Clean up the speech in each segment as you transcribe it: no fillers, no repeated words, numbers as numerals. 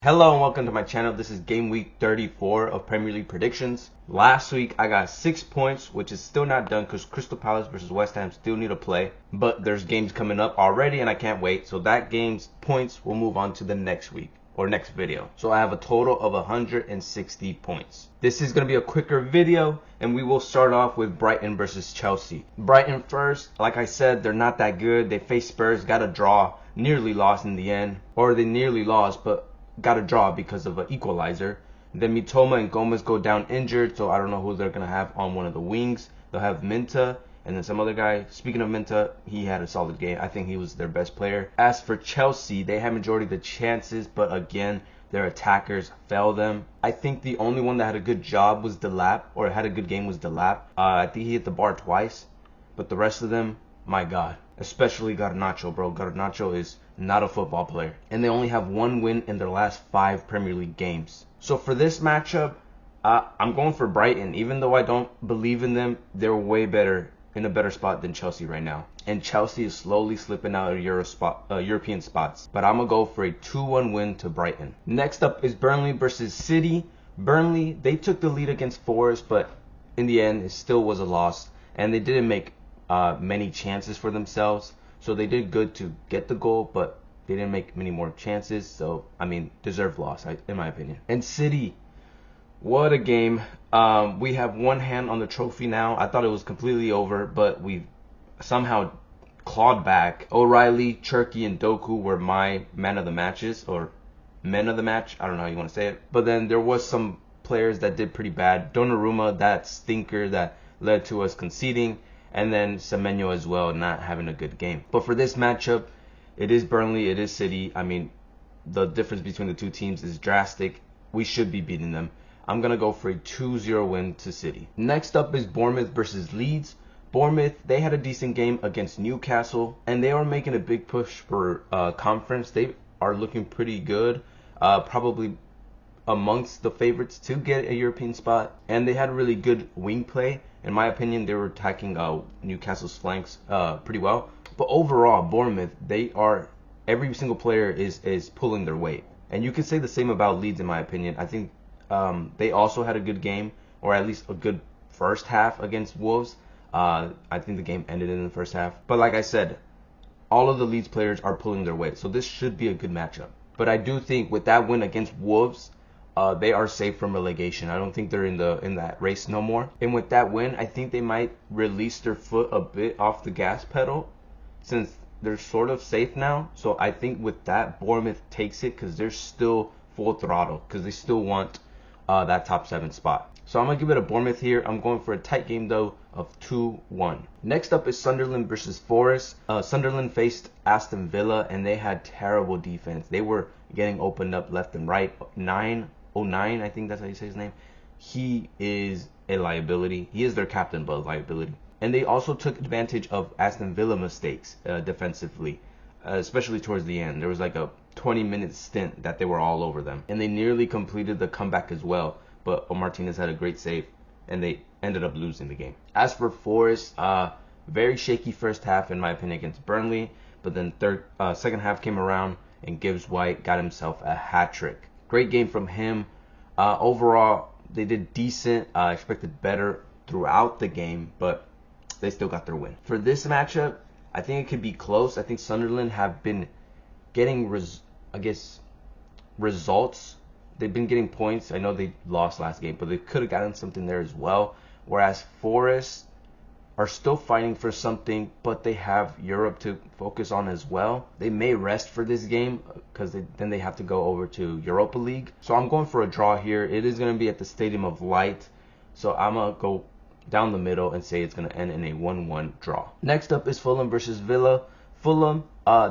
Hello and welcome to my channel. This is game week 34 of Premier League predictions. Last week I got 6 points, which is still not done because Crystal Palace versus West Ham still need to play. But there's games coming up already and I can't wait. So that game's points will move on to the next week or next video. So I have a total of 160 points. This is going to be a quicker video and we will start off with Brighton versus Chelsea. Brighton first. Like I said, they're not that good. They faced Spurs, got a draw, nearly lost in the end. Or they nearly lost, but got a draw because of an equalizer. Then Mitoma and Gomez go down injured, so I don't know who they're going to have on one of the wings. They'll have Minta and then some other guy. Speaking of Minta, he had a solid game. I think he was their best player. As for Chelsea, they had majority of the chances, but again, their attackers fail them. I think the only one that had a good job was Delap, or had a good game was Delap. I think he hit the bar twice, but the rest of them, my God. Especially Garnacho, bro. Garnacho is not a football player. And they only have one win in their last 5 Premier League games. So for this matchup, I'm going for Brighton. Even though I don't believe in them, they're way better, in a better spot than Chelsea right now. And Chelsea is slowly slipping out of European spots. But I'm going to go for a 2-1 win to Brighton. Next up is Burnley versus City. Burnley, they took the lead against Forest, but in the end, it still was a loss. And they didn't make many chances for themselves. So they did good to get the goal, but they didn't make many more chances. So, I mean, deserved loss, in my opinion. And City, what a game. We have one hand on the trophy now. I thought it was completely over, but we somehow clawed back. O'Reilly, Cherki, and Doku were my man of the matches, or men of the match. I don't know how you want to say it. But then there was some players that did pretty bad. Donnarumma, that stinker that led to us conceding. And then Semenyo as well, not having a good game. But for this matchup, it is Burnley, it is City. I mean, the difference between the two teams is drastic. We should be beating them. I'm going to go for a 2-0 win to City. Next up is Bournemouth versus Leeds. Bournemouth, they had a decent game against Newcastle, and they are making a big push for conference. They are looking pretty good, probably amongst the favorites to get a European spot. And they had really good wing play. In my opinion, they were attacking Newcastle's flanks pretty well. But overall, Bournemouth, every single player is pulling their weight. And you can say the same about Leeds, in my opinion. I think they also had a good game, or at least a good first half against Wolves. I think the game ended in the first half. But like I said, all of the Leeds players are pulling their weight. So this should be a good matchup. But I do think with that win against Wolves, they are safe from relegation. I don't think they're in that race no more. And with that win, I think they might release their foot a bit off the gas pedal since they're sort of safe now. So I think with that, Bournemouth takes it because they're still full throttle because they still want that top 7 spot. So I'm going to give it a Bournemouth here. I'm going for a tight game though of 2-1. Next up is Sunderland versus Forest. Sunderland faced Aston Villa and they had terrible defense. They were getting opened up left and right. 909, I think that's how you say his name. He is a liability. He is their captain, but a liability. And they also took advantage of Aston Villa mistakes defensively, especially towards the end. There was like a 20-minute stint that they were all over them. And they nearly completed the comeback as well. But Martinez had a great save, and they ended up losing the game. As for Forest, very shaky first half, in my opinion, against Burnley. But then second half came around, and Gibbs White got himself a hat-trick. Great game from him. Overall, they did decent. I expected better throughout the game, but they still got their win. For this matchup, I think it could be close. I think Sunderland have been getting, results. They've been getting points. I know they lost last game, but they could have gotten something there as well. Whereas Forest are still fighting for something, but they have Europe to focus on as well. They may rest for this game because then they have to go over to Europa League. So I'm going for a draw here. It is going to be at the Stadium of Light. So I'm going to go down the middle and say it's going to end in a 1-1 draw. Next up is Fulham versus Villa. Fulham,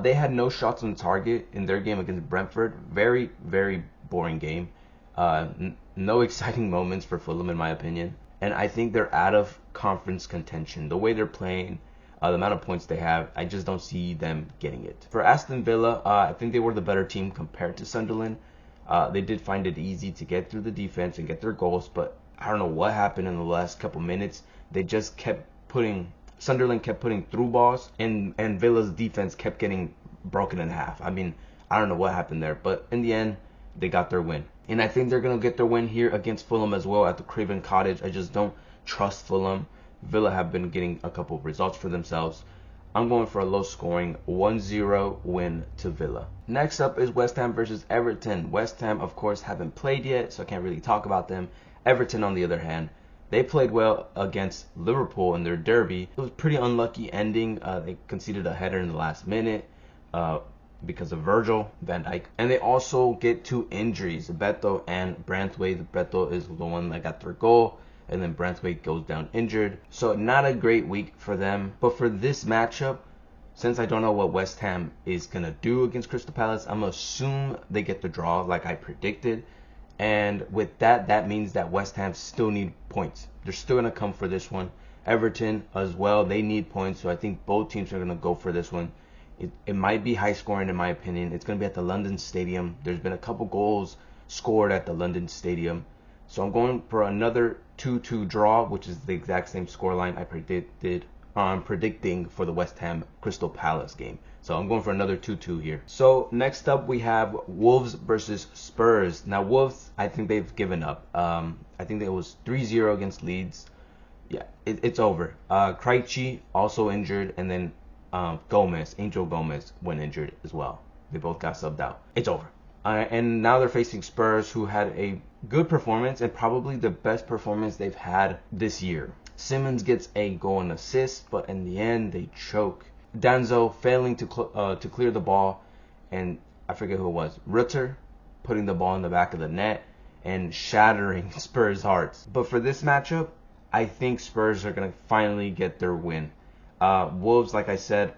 they had no shots on target in their game against Brentford. Very, very boring game. No exciting moments for Fulham in my opinion. And I think they're out of conference contention. The way they're playing, the amount of points they have, I just don't see them getting it. For Aston Villa, I think they were the better team compared to Sunderland. They did find it easy to get through the defense and get their goals, but I don't know what happened in the last couple minutes. They just Sunderland kept putting through balls, and Villa's defense kept getting broken in half. I mean, I don't know what happened there, but in the end, they got their win. And I think they're going to get their win here against Fulham as well at the Craven Cottage. I just don't trust Fulham. Villa have been getting a couple of results for themselves. I'm going for a low-scoring 1-0 win to Villa. Next up is West Ham versus Everton. West Ham, of course, haven't played yet, so I can't really talk about them. Everton, on the other hand, they played well against Liverpool in their derby. It was a pretty unlucky ending. They conceded a header in the last minute because of Virgil van Dijk. And they also get 2 injuries, Beto and Branthwaite. Beto is the one that got their goal, and then Branthwaite goes down injured. So not a great week for them. But for this matchup, since I don't know what West Ham is going to do against Crystal Palace, I'm going to assume they get the draw like I predicted. And with that, that means that West Ham still need points. They're still going to come for this one. Everton as well, they need points. So I think both teams are going to go for this one. It might be high scoring in my opinion. It's going to be at the London Stadium. There's been a couple goals scored at the London Stadium. So I'm going for another 2-2 draw, which is the exact same scoreline I predicted. I'm predicting for the West Ham Crystal Palace game. So I'm going for another 2-2 here. So next up we have Wolves versus Spurs. Now Wolves, I think they've given up. I think it was 3-0 against Leeds. Yeah, it's over. Krejci also injured, and then Angel Gomez went injured as well. They both got subbed out. It's over. And now they're facing Spurs, who had a good performance and probably the best performance they've had this year. Simmons gets a goal and assist, but in the end they choke. Danzo failing to clear the ball, and I forget who it was. Rutter putting the ball in the back of the net and shattering Spurs' hearts. But for this matchup, I think Spurs are going to finally get their win. Wolves, like I said,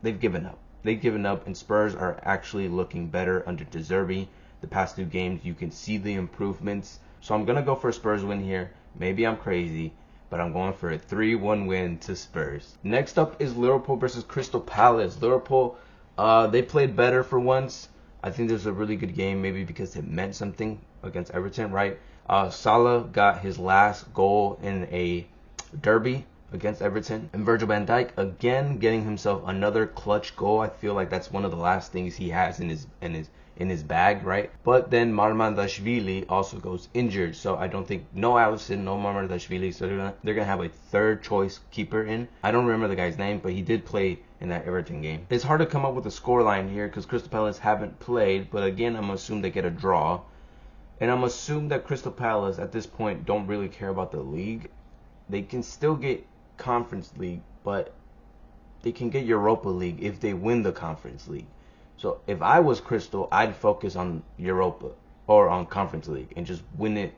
they've given up. They've given up, and Spurs are actually looking better under De Zerbi. The past 2 games, you can see the improvements. So I'm going to go for a Spurs win here. Maybe I'm crazy, but I'm going for a 3-1 win to Spurs. Next up is Liverpool versus Crystal Palace. Liverpool, they played better for once. I think there's a really good game, maybe because it meant something against Everton, right? Salah got his last goal in a derby against Everton, and Virgil van Dijk again getting himself another clutch goal. I feel like that's one of the last things he has in his bag, right? But then Marmardashvili also goes injured, so I don't think no Alisson, no Marmardashvili, so they're gonna have a third choice keeper in. I don't remember the guy's name, but he did play in that Everton game. It's hard to come up with a scoreline here because Crystal Palace haven't played, but again, I'm gonna assume they get a draw, and I'm gonna assume that Crystal Palace at this point don't really care about the league. They can still get Conference League, but they can get Europa League if they win the Conference League. So if I was Crystal, I'd focus on Europa or on Conference League and just win it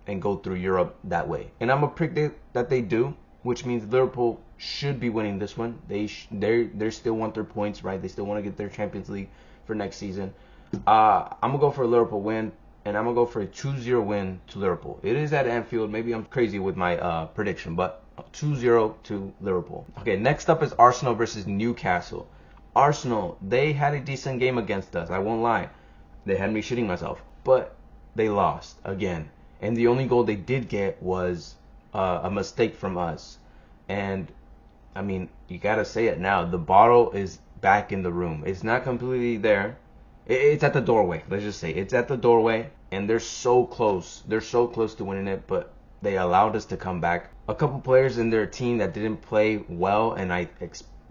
and go through Europe that way. And I'm gonna predict that they do, which means Liverpool should be winning this one. They still want their points, right? They still want to get their Champions League for next season. I'm gonna go for a Liverpool win, and I'm gonna go for a 2-0 win to Liverpool. It is at Anfield. Maybe I'm crazy with my prediction, but 2-0 to Liverpool. Okay, next up is Arsenal versus Newcastle. Arsenal, they had a decent game against us. I won't lie. They had me shitting myself. But they lost again. And the only goal they did get was a mistake from us. And, I mean, you got to say it now. The bottle is back in the room. It's not completely there. It's at the doorway. Let's just say it's at the doorway. And they're so close. They're so close to winning it. But they allowed us to come back. A couple players in their team that didn't play well, and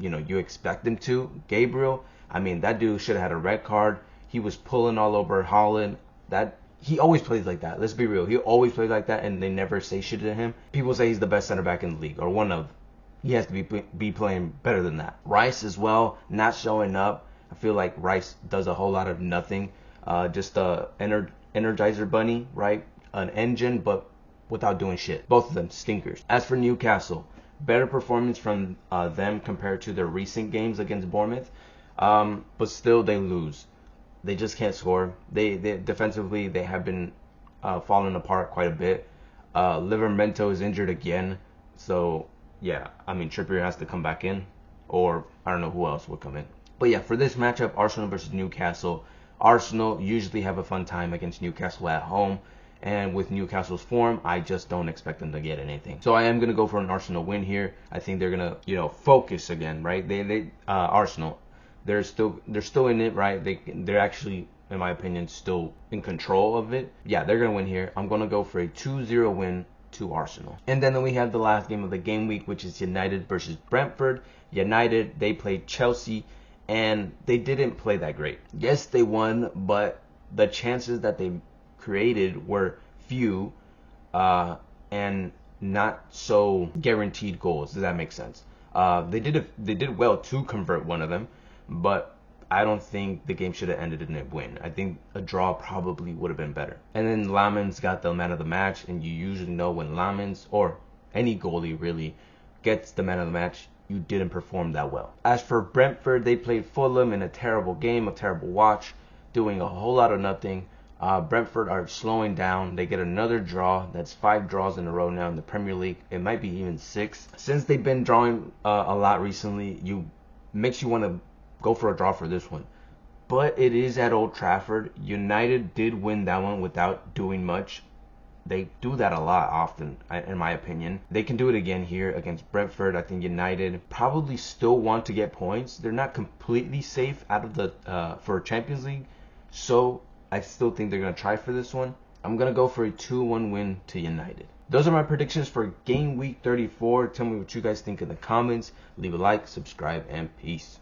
you expect them to. Gabriel, I mean, that dude should have had a red card. He was pulling all over Holland. He always plays like that. Let's be real. He always plays like that, and they never say shit to him. People say he's the best center back in the league, or one of. He has to be playing better than that. Rice as well, not showing up. I feel like Rice does a whole lot of nothing. Just a Energizer bunny, right? An engine, but without doing shit. Both of them stinkers. As for Newcastle, better performance from them compared to their recent games against Bournemouth, but still they lose. They just can't score. They defensively they have been falling apart quite a bit. Livramento is injured again, so yeah, I mean Trippier has to come back in, or I don't know who else would come in. But yeah, for this matchup, Arsenal versus Newcastle, Arsenal usually have a fun time against Newcastle at home. And with Newcastle's form, I just don't expect them to get anything. So I am gonna go for an Arsenal win here. I think they're gonna, focus again, right? Arsenal, they're still in it, right? They're actually in my opinion, still in control of it. Yeah, they're going to win here. I'm going to go for a 2-0 win to Arsenal. And then we have the last game of the game week, which is United versus Brentford. United, they played Chelsea, and they didn't play that great. Yes, they won, but the chances that they created were few and not so guaranteed goals. Does that make sense? They did well to convert one of them, but I don't think the game should have ended in a win. I think a draw probably would have been better. And then Lamens got the man of the match, and you usually know when Lamens, or any goalie really, gets the man of the match, you didn't perform that well. As for Brentford, they played Fulham in a terrible game, a terrible watch, doing a whole lot of nothing. Brentford are slowing down. They get another draw. That's 5 draws in a row now in the Premier League. It might be even 6. Since they've been drawing a lot recently, makes you want to go for a draw for this one. But it is at Old Trafford. United did win that one without doing much. They do that a lot often, in my opinion. They can do it again here against Brentford. I think United probably still want to get points. They're not completely safe out of the for Champions League, so I still think they're going to try for this one. I'm going to go for a 2-1 win to United. Those are my predictions for Game Week 34. Tell me what you guys think in the comments. Leave a like, subscribe, and peace.